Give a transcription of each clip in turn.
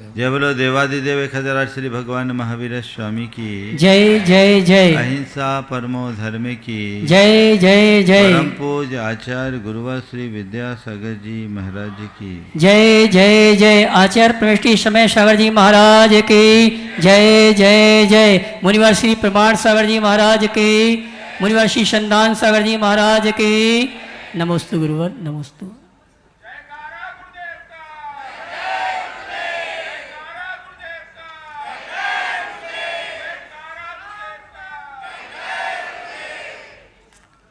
जय बोलो देवादिदेव खजरा श्री भगवान महावीर स्वामी की जय जय जय। अहिंसा परमो धर्म की जय जय जय। परम पूज आचार्य गुरुवर श्री विद्यासागर जी महाराज की जय जय जय। आचार्य प्रविष्टि समय सागर जी महाराज की जय जय जय। मुनिवर श्री प्रमाण सागर जी महाराज की, मुनिवर श्री संदान सागर जी महाराज की। नमोस्तु गुरुवर, नमोस्तु।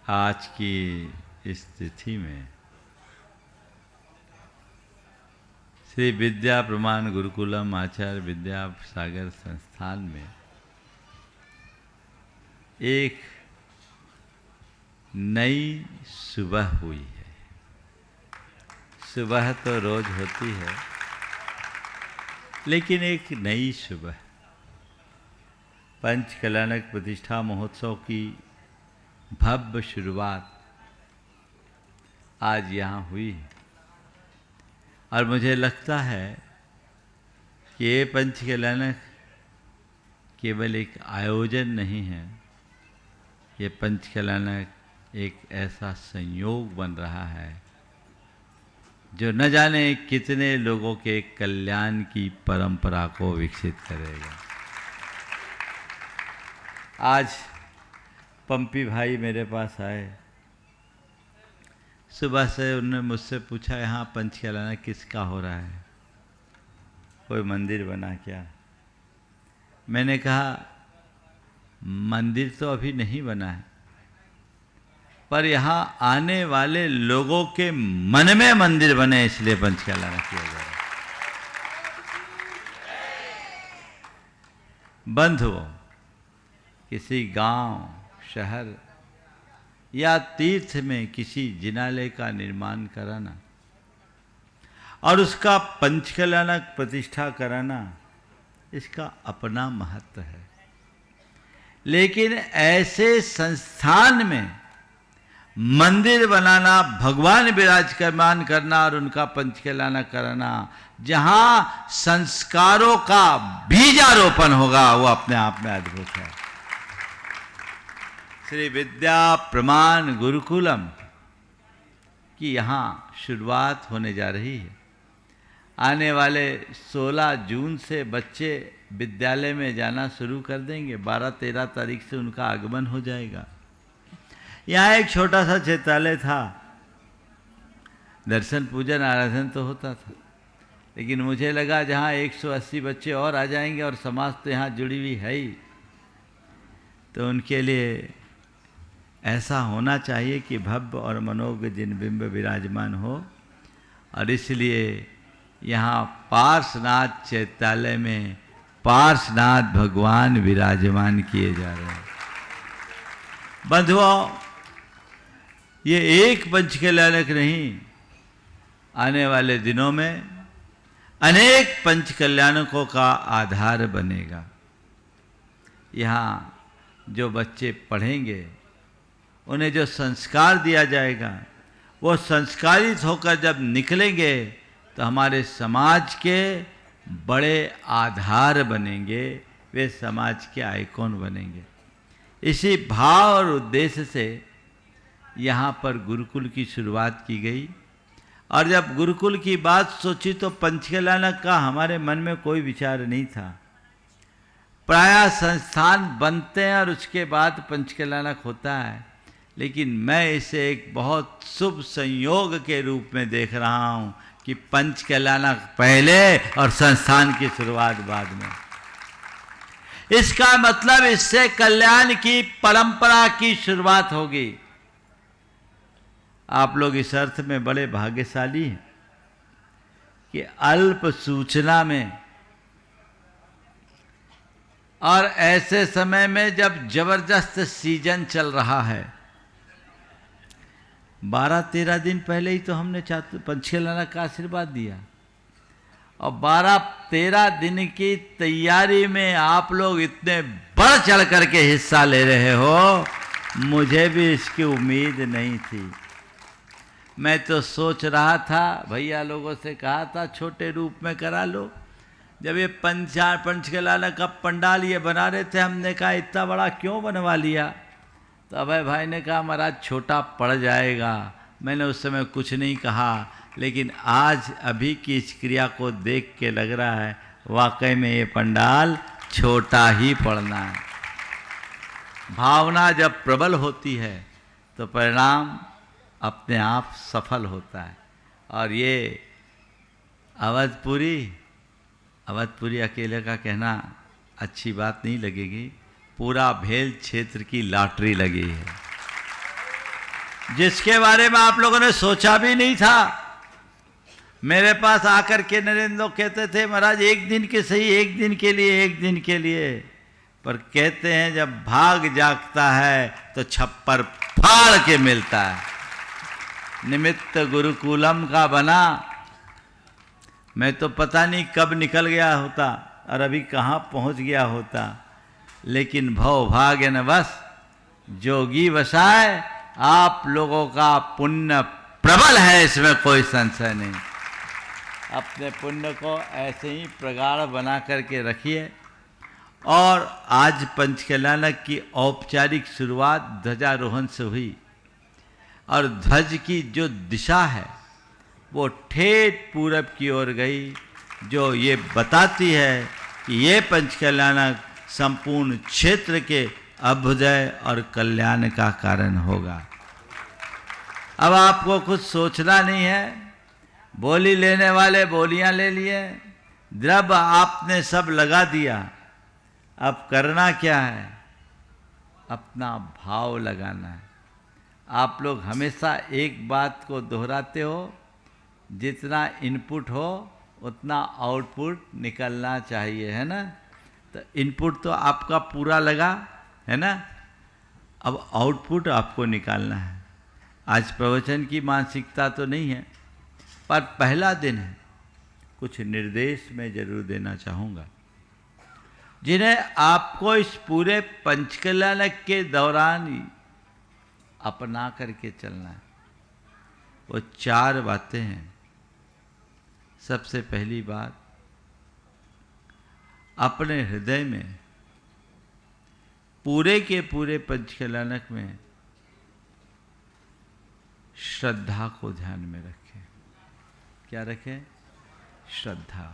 आज की इस तिथि में श्री विद्या प्रमाण गुरुकुलम आचार्य विद्या सागर संस्थान में एक नई सुबह हुई है। सुबह तो रोज होती है, लेकिन एक नई सुबह पंच कल्याणक प्रतिष्ठा महोत्सव की भव्य शुरुआत आज यहाँ हुई है। और मुझे लगता है कि ये पंच कल्याणक केवल एक आयोजन नहीं है, ये पंच कल्याणक एक ऐसा संयोग बन रहा है जो न जाने कितने लोगों के कल्याण की परंपरा को विकसित करेगा। आज पंपी भाई मेरे पास आए, सुबह से उन्होंने मुझसे पूछा यहाँ पंच कल्याणक किसका हो रहा है, कोई मंदिर बना क्या? मैंने कहा मंदिर तो अभी नहीं बना है, पर यहाँ आने वाले लोगों के मन में मंदिर बने, इसलिए पंच कल्याणक किया जा रहा है। बंधुओं, किसी गांव शहर या तीर्थ में किसी जिनालय का निर्माण कराना और उसका पंच कल्याणक प्रतिष्ठा कराना, इसका अपना महत्व है। लेकिन ऐसे संस्थान में मंदिर बनाना, भगवान विराजमान करना और उनका पंच कल्याणक कराना, जहां संस्कारों का बीजारोपण होगा, वो अपने आप में अद्भुत है। श्री विद्या प्रमाण गुरुकुलम की यहाँ शुरुआत होने जा रही है। आने वाले 16 जून से बच्चे विद्यालय में जाना शुरू कर देंगे। 12-13 तारीख से उनका आगमन हो जाएगा। यहाँ एक छोटा सा चैत्यालय था, दर्शन पूजन आराधन तो होता था, लेकिन मुझे लगा जहाँ 180 बच्चे और आ जाएंगे और समाज तो यहाँ जुड़ी हुई है ही, तो उनके लिए ऐसा होना चाहिए कि भव्य और मनोज्ञ जिनबिंब विराजमान हो। और इसलिए यहाँ पार्श्वनाथ चैत्यालय में पार्श्वनाथ भगवान विराजमान किए जा रहे हैं। बंधुओं, ये एक पंच कल्याणक नहीं, आने वाले दिनों में अनेक पंच कल्याणकों का आधार बनेगा। यहाँ जो बच्चे पढ़ेंगे, उन्हें जो संस्कार दिया जाएगा, वो संस्कारित होकर जब निकलेंगे तो हमारे समाज के बड़े आधार बनेंगे, वे समाज के आइकॉन बनेंगे। इसी भाव और उद्देश्य से यहाँ पर गुरुकुल की शुरुआत की गई। और जब गुरुकुल की बात सोची तो पंच कल्याणक का हमारे मन में कोई विचार नहीं था। प्रायः संस्थान बनते हैं और उसके बाद पंच कल्याणक होता है, लेकिन मैं इसे एक बहुत शुभ संयोग के रूप में देख रहा हूँ कि पंच कल्याणक पहले और संस्थान की शुरुआत बाद में। इसका मतलब इससे कल्याण की परंपरा की शुरुआत होगी। आप लोग इस अर्थ में बड़े भाग्यशाली हैं कि अल्प सूचना में और ऐसे समय में जब जबरदस्त सीजन चल रहा है, 12-13 दिन पहले ही तो हमने पंच कल्याणक का आशीर्वाद दिया, और 12-13 दिन की तैयारी में आप लोग इतने बढ़ चढ़ करके हिस्सा ले रहे हो, मुझे भी इसकी उम्मीद नहीं थी। मैं तो सोच रहा था, भैया लोगों से कहा था छोटे रूप में करा लो, जब ये पंचकलाना का पंडाल ये बना रहे थे, हमने कहा इतना बड़ा क्यों बनवा लिया? तो अभय भाई ने कहा महाराज छोटा पड़ जाएगा। मैंने उस समय कुछ नहीं कहा, लेकिन आज अभी की इस क्रिया को देख के लग रहा है वाकई में ये पंडाल छोटा ही पड़ना है। भावना जब प्रबल होती है तो परिणाम अपने आप सफल होता है। और ये अवधपुरी अकेले का कहना अच्छी बात नहीं लगेगी, पूरा भेल क्षेत्र की लॉटरी लगी है, जिसके बारे में आप लोगों ने सोचा भी नहीं था। मेरे पास आकर के नरेंद्र लोग कहते थे महाराज एक दिन के सही, एक दिन के लिए, पर कहते हैं जब भाग जागता है तो छप्पर फाड़ के मिलता है। निमित्त गुरुकुलम का बना, मैं तो पता नहीं कब निकल गया होता और अभी कहाँ पहुँच गया होता, लेकिन भव भाग्य न बस जोगी बसाए, आप लोगों का पुण्य प्रबल है, इसमें कोई संशय नहीं। अपने पुण्य को ऐसे ही प्रगाढ़ बना करके रखिए। और आज पंचकलाना की औपचारिक शुरुआत ध्वजारोहण से हुई, और ध्वज की जो दिशा है वो ठेठ पूरब की ओर गई, जो ये बताती है कि ये पंचकलाना संपूर्ण क्षेत्र के अभ्युदय और कल्याण का कारण होगा। अब आपको कुछ सोचना नहीं है, बोली लेने वाले बोलियां ले लिए, द्रव्य आपने सब लगा दिया, अब करना क्या है? अपना भाव लगाना है। आप लोग हमेशा एक बात को दोहराते हो, जितना इनपुट हो उतना आउटपुट निकलना चाहिए, है ना? तो इनपुट तो आपका पूरा लगा है ना, अब आउटपुट आपको निकालना है। आज प्रवचन की मानसिकता तो नहीं है, पर पहला दिन है, कुछ निर्देश मैं जरूर देना चाहूँगा, जिन्हें आपको इस पूरे पंचकलाना के दौरान ही अपना करके चलना है। वो 4 बातें हैं। सबसे पहली बात, अपने हृदय में पूरे के पूरे पंचकलानक में श्रद्धा को ध्यान में रखें। क्या रखें? श्रद्धा।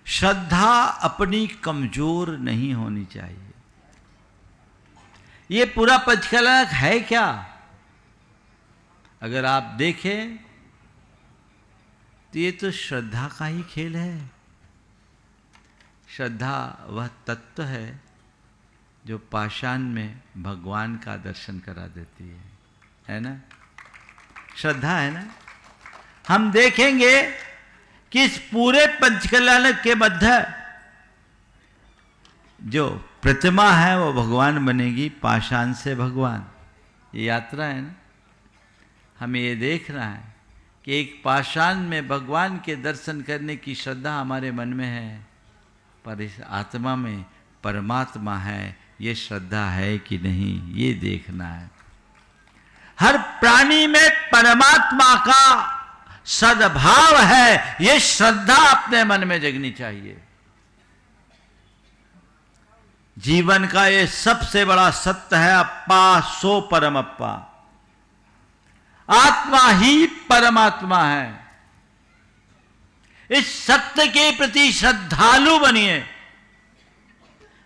श्रद्धा अपनी कमजोर नहीं होनी चाहिए। ये पूरा पंचकलानक है क्या? अगर आप देखें तो ये तो श्रद्धा का ही खेल है। श्रद्धा वह तत्व है जो पाषाण में भगवान का दर्शन करा देती है ना? श्रद्धा है ना? हम देखेंगे कि इस पूरे पंचकलानक के मध्य जो प्रतिमा है वो भगवान बनेगी, पाषाण से भगवान। ये यात्रा है ना, हमें ये देखना है कि एक पाषाण में भगवान के दर्शन करने की श्रद्धा हमारे मन में है, पर इस आत्मा में परमात्मा है, ये श्रद्धा है कि नहीं, ये देखना है। हर प्राणी में परमात्मा का सद्भाव है, ये श्रद्धा अपने मन में जगनी चाहिए। जीवन का ये सबसे बड़ा सत्य है, अप्पा सो परम अप्पा। आत्मा ही परमात्मा है। इस सत्य के प्रति श्रद्धालु बनिए।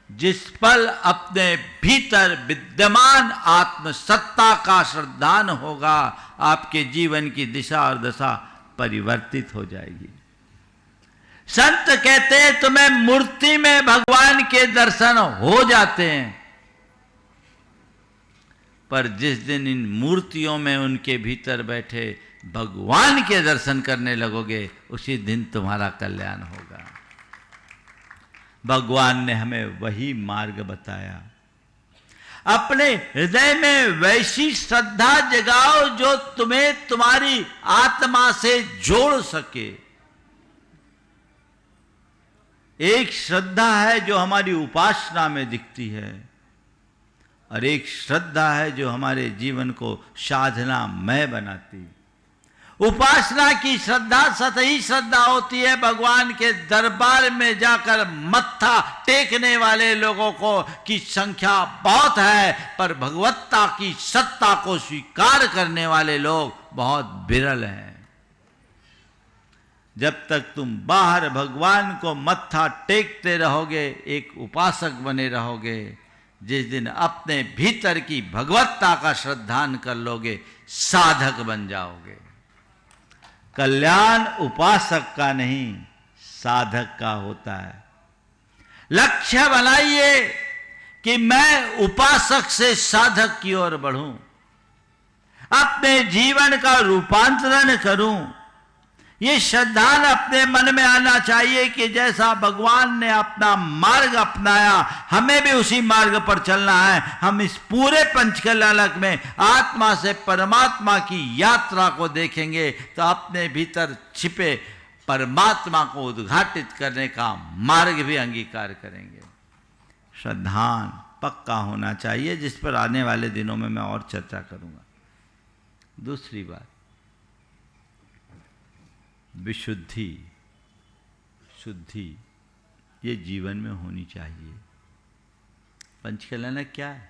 जिस पल अपने भीतर विद्यमान आत्म सत्ता का श्रद्धान होगा, आपके जीवन की दिशा और दशा परिवर्तित हो जाएगी। संत कहते हैं तुम्हें मूर्ति में भगवान के दर्शन हो जाते हैं, पर जिस दिन इन मूर्तियों में उनके भीतर बैठे भगवान के दर्शन करने लगोगे, उसी दिन तुम्हारा कल्याण होगा। भगवान ने हमें वही मार्ग बताया। अपने हृदय में वैसी श्रद्धा जगाओ जो तुम्हें तुम्हारी आत्मा से जोड़ सके। एक श्रद्धा है जो हमारी उपासना में दिखती है, और एक श्रद्धा है जो हमारे जीवन को साधनामय बनाती। उपासना की श्रद्धा सतही श्रद्धा होती है। भगवान के दरबार में जाकर मत्था टेकने वाले लोगों को की संख्या बहुत है, पर भगवत्ता की सत्ता को स्वीकार करने वाले लोग बहुत विरल हैं। जब तक तुम बाहर भगवान को मत्था टेकते रहोगे, एक उपासक बने रहोगे, जिस दिन अपने भीतर की भगवत्ता का श्रद्धान कर लोगे, साधक बन जाओगे। कल्याण उपासक का नहीं, साधक का होता है। लक्ष्य बनाइए कि मैं उपासक से साधक की ओर बढ़ूं, अपने जीवन का रूपांतरण करूं। ये श्रद्धान अपने मन में आना चाहिए कि जैसा भगवान ने अपना मार्ग अपनाया, हमें भी उसी मार्ग पर चलना है। हम इस पूरे पंचकल्याणक में आत्मा से परमात्मा की यात्रा को देखेंगे तो अपने भीतर छिपे परमात्मा को उद्घाटित करने का मार्ग भी अंगीकार करेंगे। श्रद्धान पक्का होना चाहिए, जिस पर आने वाले दिनों में मैं और चर्चा करूंगा। दूसरी बात, विशुद्धि, शुद्धि ये जीवन में होनी चाहिए। पंचकल्याणक क्या है?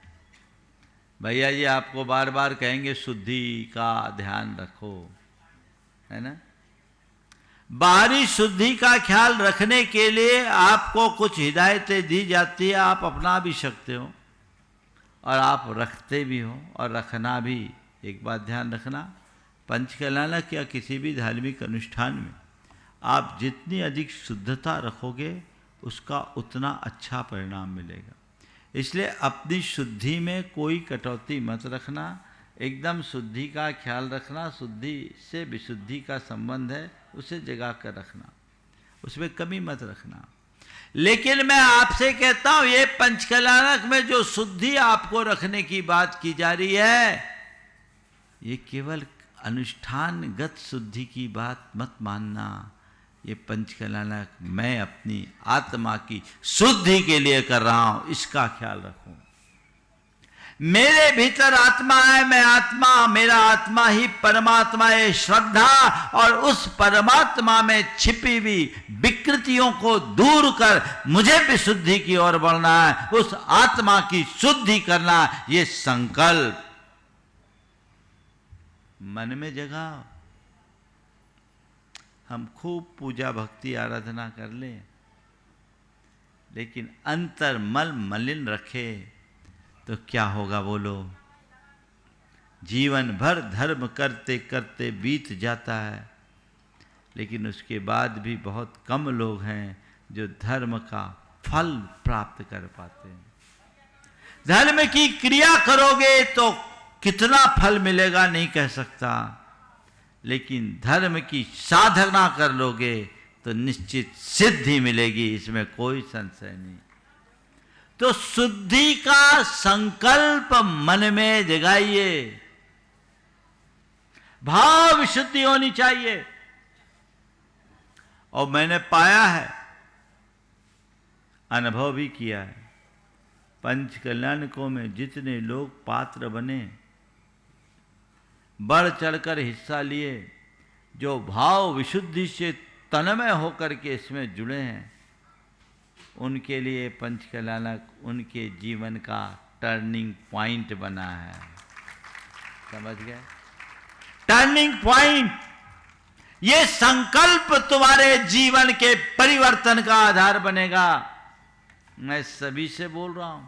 भैया जी आपको बार बार कहेंगे शुद्धि का ध्यान रखो, है ना। बाहरी शुद्धि का ख्याल रखने के लिए आपको कुछ हिदायतें दी जाती है, आप अपना भी सकते हो और आप रखते भी हो और रखना भी। एक बात ध्यान रखना, पंचकल्याणक या किसी भी धार्मिक अनुष्ठान में आप जितनी अधिक शुद्धता रखोगे उसका उतना अच्छा परिणाम मिलेगा। इसलिए अपनी शुद्धि में कोई कटौती मत रखना, एकदम शुद्धि का ख्याल रखना। शुद्धि से विशुद्धि का संबंध है, उसे जगा कर रखना, उसमें कमी मत रखना। लेकिन मैं आपसे कहता हूं, ये पंचकल्याणक में जो शुद्धि आपको रखने की बात की जा रही है, ये केवल अनुष्ठानगत शुद्धि की बात मत मानना। ये पंचकल्याणक मैं अपनी आत्मा की शुद्धि के लिए कर रहा हूं, इसका ख्याल रखूं। मेरे भीतर आत्मा है, मैं आत्मा, मेरा आत्मा ही परमात्मा है। श्रद्धा और उस परमात्मा में छिपी हुई विकृतियों को दूर कर मुझे विशुद्धि की ओर बढ़ना है, उस आत्मा की शुद्धि करना। ये संकल्प मन में जगाओ। हम खूब पूजा भक्ति आराधना कर लें, लेकिन अंतर मल मलिन रखे तो क्या होगा बोलो। जीवन भर धर्म करते करते बीत जाता है, लेकिन उसके बाद भी बहुत कम लोग हैं जो धर्म का फल प्राप्त कर पाते हैं। धर्म की क्रिया करोगे तो कितना फल मिलेगा नहीं कह सकता, लेकिन धर्म की साधना कर लोगे तो निश्चित सिद्धि मिलेगी, इसमें कोई संशय नहीं। तो शुद्धि का संकल्प मन में जगाइए। भाव विशुद्धि होनी चाहिए। और मैंने पाया है, अनुभव भी किया है, पंचकल्याणकों में जितने लोग पात्र बने, बढ़ चढ़कर हिस्सा लिए, जो भाव विशुद्धि से तन्मय होकर के इसमें जुड़े हैं, उनके लिए पंचकल्याणक उनके जीवन का टर्निंग पॉइंट बना है। समझ गए? Turning point. ये संकल्प तुम्हारे जीवन के परिवर्तन का आधार बनेगा। मैं सभी से बोल रहा हूं।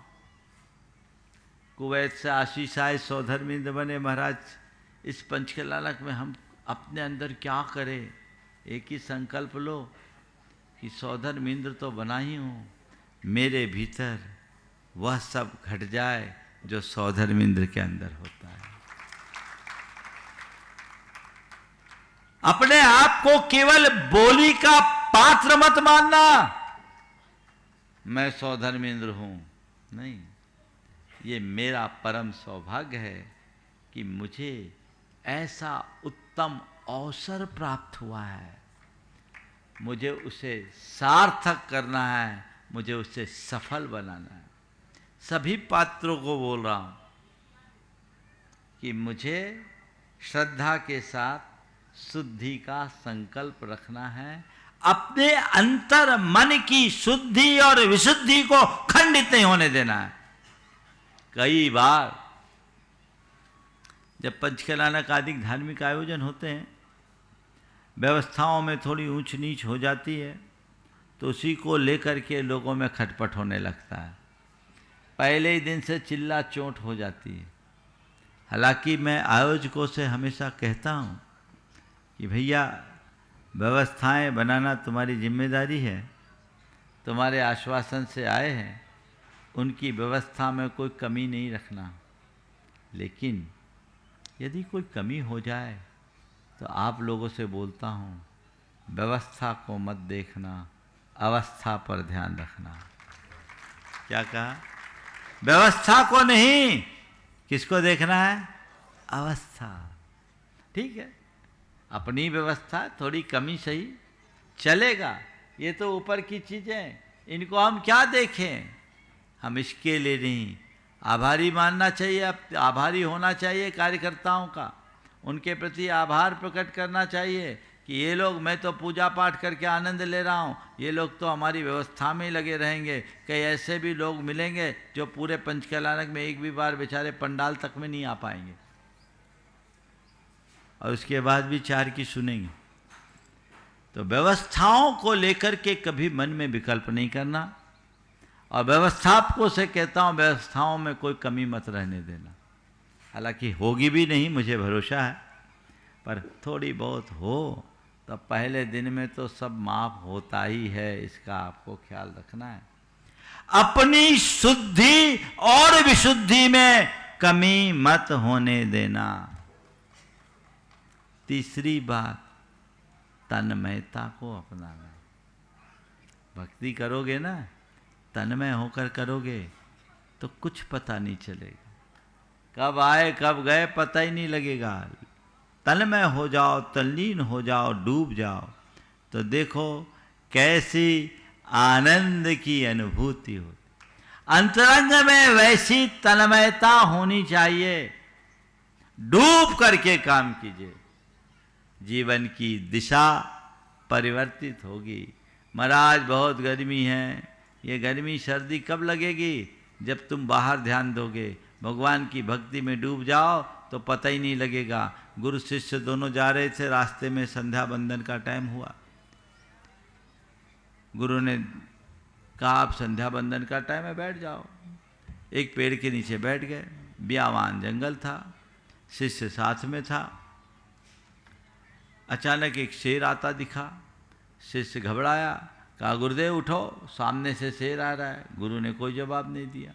कुवैत से आशीष आए, सौधर्मिंद बने। महाराज, इस पंचकल्याणक में हम अपने अंदर क्या करें? एक ही संकल्प लो कि सौधर्मिंद्र तो बना ही हूं, मेरे भीतर वह सब घट जाए जो सौधर्मिंद्र के अंदर होता है। अपने आप को केवल बोली का पात्र मत मानना, मैं सौधर्मेंद्र हूं। नहीं, ये मेरा परम सौभाग्य है कि मुझे ऐसा उत्तम अवसर प्राप्त हुआ है, मुझे उसे सार्थक करना है, मुझे उसे सफल बनाना है। सभी पात्रों को बोल रहा हूं कि मुझे श्रद्धा के साथ शुद्धि का संकल्प रखना है। अपने अंतर मन की शुद्धि और विशुद्धि को खंडित नहीं होने देना है। कई बार जब पंचकलानक आदि धार्मिक आयोजन होते हैं, व्यवस्थाओं में थोड़ी ऊंच नीच हो जाती है, तो उसी को लेकर के लोगों में खटपट होने लगता है। पहले ही दिन से चिल्ला चोट हो जाती है। हालांकि मैं आयोजकों से हमेशा कहता हूँ कि भैया, व्यवस्थाएं बनाना तुम्हारी जिम्मेदारी है, तुम्हारे आश्वासन से आए हैं, उनकी व्यवस्था में कोई कमी नहीं रखना। लेकिन यदि कोई कमी हो जाए तो आप लोगों से बोलता हूँ, व्यवस्था को मत देखना, अवस्था पर ध्यान रखना। क्या कहा? व्यवस्था को नहीं, किसको देखना है? अवस्था। ठीक है, अपनी व्यवस्था थोड़ी कमी सही चलेगा, ये तो ऊपर की चीजें, इनको हम क्या देखें? हम इसके लिए नहीं, आभारी मानना चाहिए, आभारी होना चाहिए कार्यकर्ताओं का, उनके प्रति आभार प्रकट करना चाहिए कि ये लोग, मैं तो पूजा पाठ करके आनंद ले रहा हूँ, ये लोग तो हमारी व्यवस्था में ही लगे रहेंगे। कई ऐसे भी लोग मिलेंगे जो पूरे पंचकलानक में एक भी बार बेचारे पंडाल तक में नहीं आ पाएंगे, और उसके बाद भी चार की सुनेंगे। तो व्यवस्थाओं को लेकर के कभी मन में विकल्प नहीं करना, और व्यवस्थापकों से कहता हूँ, व्यवस्थाओं में कोई कमी मत रहने देना। हालांकि होगी भी नहीं, मुझे भरोसा है, पर थोड़ी बहुत हो तो पहले दिन में तो सब माफ होता ही है, इसका आपको ख्याल रखना है। अपनी शुद्धि और विशुद्धि में कमी मत होने देना। तीसरी बात, तन्मयता को अपनाना। भक्ति करोगे ना, तन्मय होकर करोगे तो कुछ पता नहीं चलेगा, कब आए कब गए पता ही नहीं लगेगा। तन्मय हो जाओ, तल्लीन हो जाओ, डूब जाओ, तो देखो कैसी आनंद की अनुभूति होती। अंतरंग में वैसी तन्मयता होनी चाहिए, डूब करके काम कीजिए, जीवन की दिशा परिवर्तित होगी। महाराज बहुत गर्मी है, ये गर्मी सर्दी कब लगेगी? जब तुम बाहर ध्यान दोगे, भगवान की भक्ति में डूब जाओ तो पता ही नहीं लगेगा। गुरु शिष्य दोनों जा रहे थे, रास्ते में संध्या बंदन का टाइम हुआ। गुरु ने कहा, आप संध्या बंदन का टाइम है, बैठ जाओ। एक पेड़ के नीचे बैठ गए, बियावान जंगल था, शिष्य साथ में था। अचानक एक शेर आता दिखा, शिष्य घबराया, कहा गुरुदेव उठो, सामने से शेर आ रहा है। गुरु ने कोई जवाब नहीं दिया।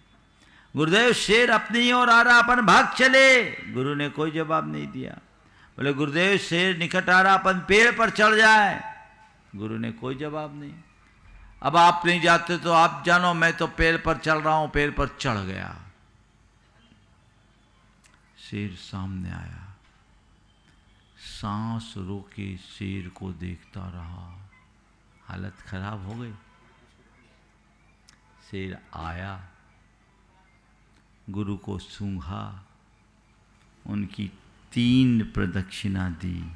गुरुदेव शेर अपनी ओर आ रहा, अपन भाग चले। गुरु ने कोई जवाब नहीं दिया। बोले गुरुदेव शेर निकट आ रहा, अपन पेड़ पर चढ़ जाए। गुरु ने कोई जवाब नहीं। अब आप नहीं जाते तो आप जानो, मैं तो पेड़ पर चल रहा हूं। पेड़ पर चढ़ गया, शेर सामने आया, सांस रोके शेर को देखता रहा, हालत खराब हो गई। शेर आया, गुरु को सूंघा, उनकी 3 प्रदक्षिणा दी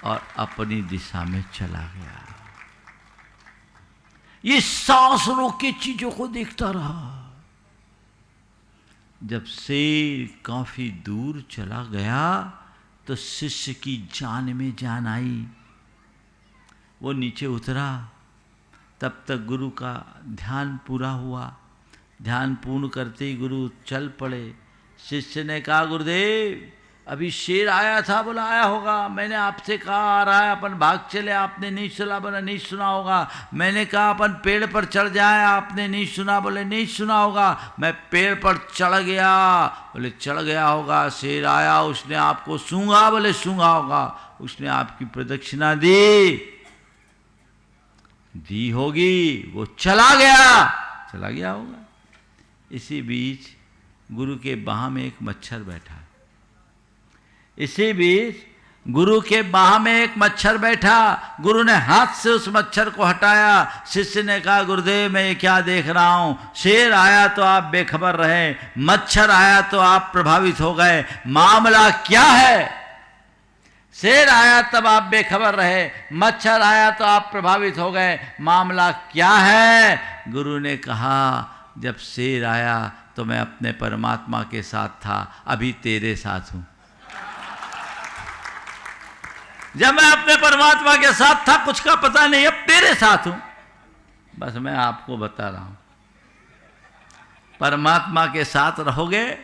और अपनी दिशा में चला गया। ये सांस रोके चीजों को देखता रहा। जब शेर काफी दूर चला गया तो शिष्य की जान में जान आई। वो नीचे उतरा, तब तक गुरु का ध्यान पूरा हुआ। ध्यान पूर्ण करते ही गुरु चल पड़े। शिष्य ने कहा गुरुदेव अभी शेर आया था, बोला आया होगा, मैंने आपसे कहा आ रहा है, अपन भाग चले, आपने नहीं सुना, बोला नहीं सुना होगा। मैंने कहा अपन पेड़ पर चढ़ जाए, आपने नहीं सुना, बोले नहीं सुना होगा। मैं पेड़ पर चढ़ गया, बोले चढ़ गया होगा। शेर आया, उसने आपको सूंघा, बोले सूंघा होगा। उसने आपकी प्रदक्षिणा दी होगी, वो चला गया होगा। इसी बीच गुरु के बाह में एक मच्छर बैठा। गुरु ने हाथ से उस मच्छर को हटाया। शिष्य ने कहा गुरुदेव मैं ये क्या देख रहा हूं, शेर आया तो आप बेखबर रहे, मच्छर आया तो आप प्रभावित हो गए, मामला क्या है? शेर आया तब आप बेखबर रहे, मच्छर आया तो आप प्रभावित हो गए। मामला क्या है? गुरु ने कहा जब शेर आया तो मैं अपने परमात्मा के साथ था, अभी तेरे साथ हूं। जब मैं अपने परमात्मा के साथ था कुछ का पता नहीं, अब तेरे साथ हूं। बस मैं आपको बता रहा हूं, परमात्मा के साथ रहोगे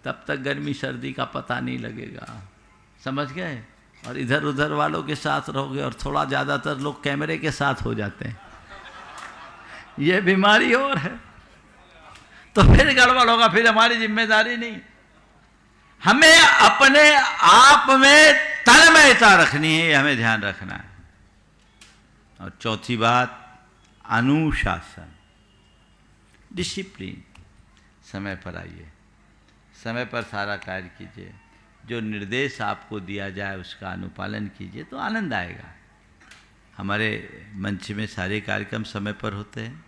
तब तक गर्मी सर्दी का पता नहीं लगेगा, समझ गए? और इधर उधर वालों के साथ रहोगे, और थोड़ा ज़्यादातर लोग कैमरे के साथ हो जाते हैं, ये बीमारी और है, तो फिर गड़बड़ होगा, फिर हमारी जिम्मेदारी नहीं। हमें अपने आप में तन्मयता रखनी है, ये हमें ध्यान रखना है। और चौथी बात, अनुशासन, डिसिप्लिन। समय पर आइए, समय पर सारा कार्य कीजिए, जो निर्देश आपको दिया जाए उसका अनुपालन कीजिए तो आनंद आएगा। हमारे मंच में सारे कार्यक्रम समय पर होते हैं,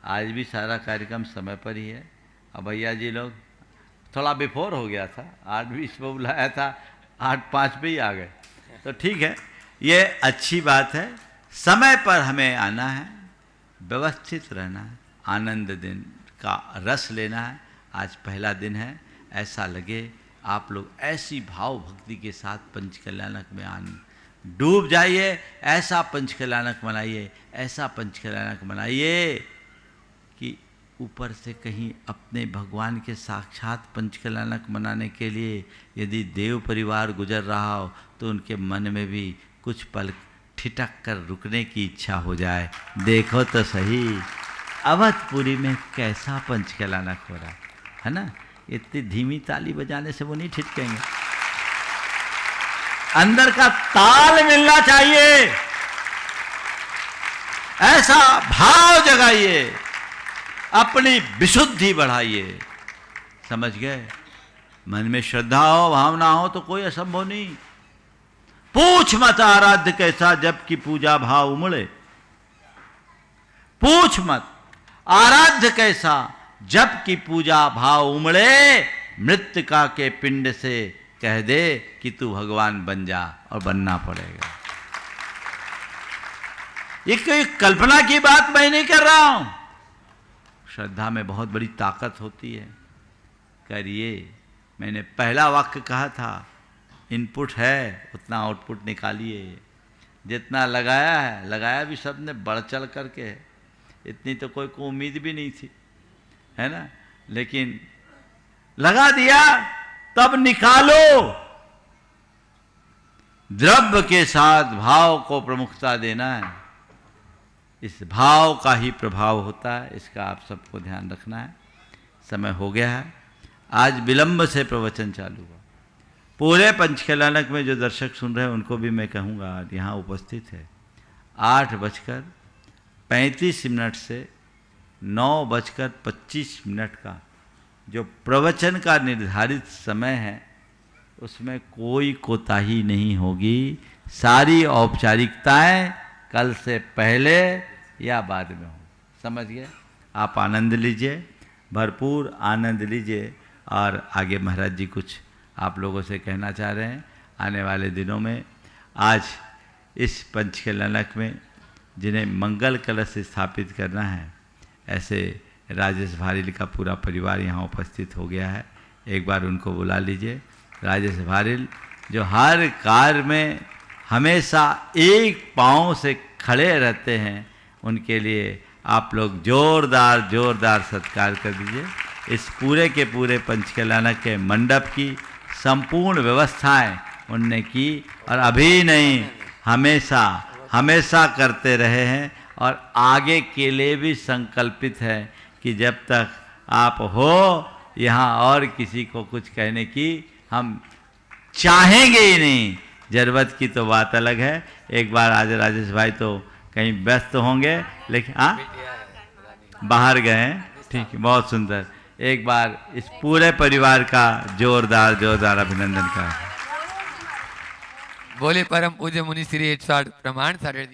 आज भी सारा कार्यक्रम समय पर ही है। अब भैया जी लोग थोड़ा बिफोर हो गया था, 8:20 पर बुलाया था, 8:05 पे ही आ गए, तो ठीक है, ये अच्छी बात है। समय पर हमें आना है, व्यवस्थित रहना है, आनंद दिन का रस लेना है। आज पहला दिन है, ऐसा लगे आप लोग ऐसी भाव भक्ति के साथ पंचकल्याणक में डूब जाइए, ऐसा पंचकल्याणक मनाइए, ऐसा पंचकल्याणक मनाइए कि ऊपर से कहीं अपने भगवान के साक्षात पंचकल्याणक मनाने के लिए यदि देव परिवार गुजर रहा हो तो उनके मन में भी कुछ पल ठिठक कर रुकने की इच्छा हो जाए। देखो तो सही अवधपुरी में कैसा पंचकल्याणक हो रहा है ना, इतनी धीमी ताली बजाने से वो नहीं ठिठकेंगे, अंदर का ताल मिलना चाहिए, ऐसा भाव जगाइए, अपनी विशुद्धि बढ़ाइए, समझ गए? मन में श्रद्धा हो, भावना हो तो कोई असंभव नहीं। पूछ मत आराध्य कैसा जबकि पूजा भाव उमड़े, पूछ मत आराध्य कैसा जबकि पूजा भाव उमड़े, मृत्तिका के पिंड से कह दे कि तू भगवान बन जा, और बनना पड़ेगा। ये कोई कल्पना की बात मैं नहीं कर रहा हूं, श्रद्धा में बहुत बड़ी ताकत होती है। करिए, मैंने पहला वाक्य कहा था, इनपुट है उतना आउटपुट निकालिए। जितना लगाया है, लगाया भी सब ने बढ़ चढ़ करके है, इतनी तो कोई को उम्मीद भी नहीं थी, है ना, लेकिन लगा दिया, तब निकालो। द्रव्य के साथ भाव को प्रमुखता देना है, इस भाव का ही प्रभाव होता है, इसका आप सबको ध्यान रखना है। समय हो गया है, आज विलंब से प्रवचन चालू हुआ। पूरे पंचकल्याणक में जो दर्शक सुन रहे हैं उनको भी मैं कहूँगा, यहाँ उपस्थित है 8:35 से 9:25 का जो प्रवचन का निर्धारित समय है, उसमें कोई कोताही नहीं होगी। सारी औपचारिकताएं कल से पहले या बाद में हो, समझ गए? आप आनंद लीजिए, भरपूर आनंद लीजिए। और आगे महाराज जी कुछ आप लोगों से कहना चाह रहे हैं। आने वाले दिनों में आज इस पंचकल्याणक में जिन्हें मंगल कलश स्थापित करना है, ऐसे राजेश भारिल का पूरा परिवार यहाँ उपस्थित हो गया है। एक बार उनको बुला लीजिए। राजेश भारिल जो हर कार्य में हमेशा एक पाँव से खड़े रहते हैं, उनके लिए आप लोग जोरदार जोरदार सत्कार कर दीजिए। इस पूरे के पूरे पंचकल्याणक के मंडप की संपूर्ण व्यवस्थाएं उनने की, और अभी नहीं, हमेशा हमेशा करते रहे हैं, और आगे के लिए भी संकल्पित है कि जब तक आप हो यहाँ और किसी को कुछ कहने की हम चाहेंगे ही नहीं। जरूरत की तो बात अलग है। एक बार आज राजेश भाई तो कहीं व्यस्त होंगे, लेकिन हाँ बाहर गए हैं, ठीक है, बहुत सुंदर। एक बार इस पूरे परिवार का जोरदार जोरदार अभिनंदन करें। बोले परम पूज्य मुनि श्री 108 प्रमाण सारे